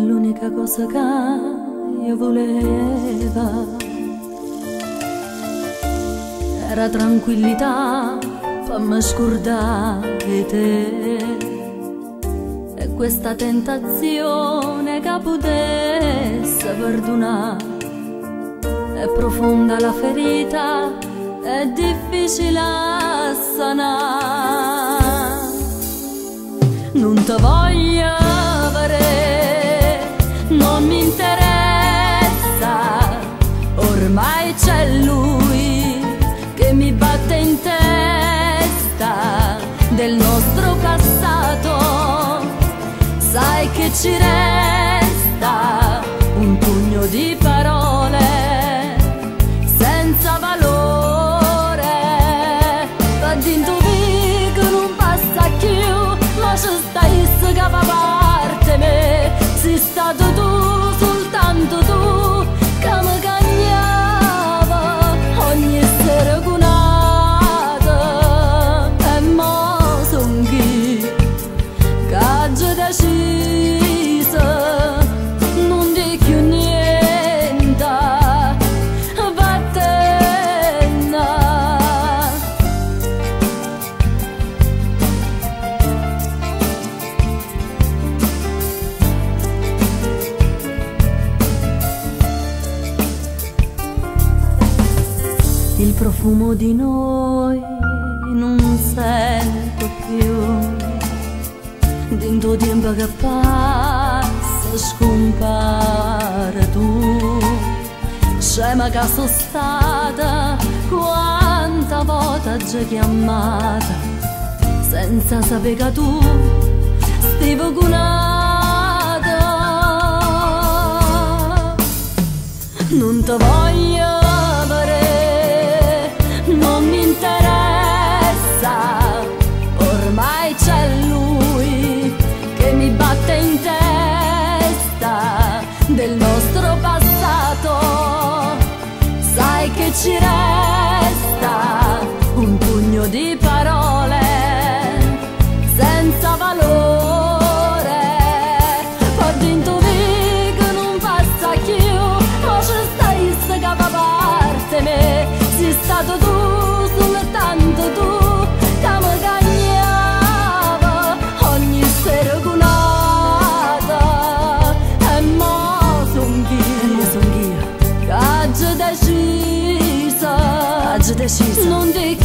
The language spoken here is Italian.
l'unica cosa che io volevo era tranquillità, fammi scordare te. E questa tentazione che potesse perdonare, è profonda la ferita, è difficile a sanare. Non ti voglio avere, non mi interessa, ormai c'è lui che mi batte in testa del nostro passato. Sai che ci resta un pugno di parole senza valore, va dentro che non passa più, ma ci stai che fa parte me. Sei stato tu, soltanto tu, che mi cagnava ogni sera cunata. E mo son chi che oggi deciso non di più niente, vattene. Il profumo di noi non sento più, dentro tempo che passa scompare tu. Scema che sono stata, quanta volta già chiamata, senza sapere che tu stivo cunata. Non ti voglio avere, non mi interessa, ormai c'è lui che mi batte in testa del nostro passato. Sai che ci resta un pugno di parole senza valore, ho dentro che non passa più, ma ci stai che fa parte me. Sei stato tu, soltanto tu, che mi cagnava ogni sera cunata. E mo son chi che oggi deciso non ti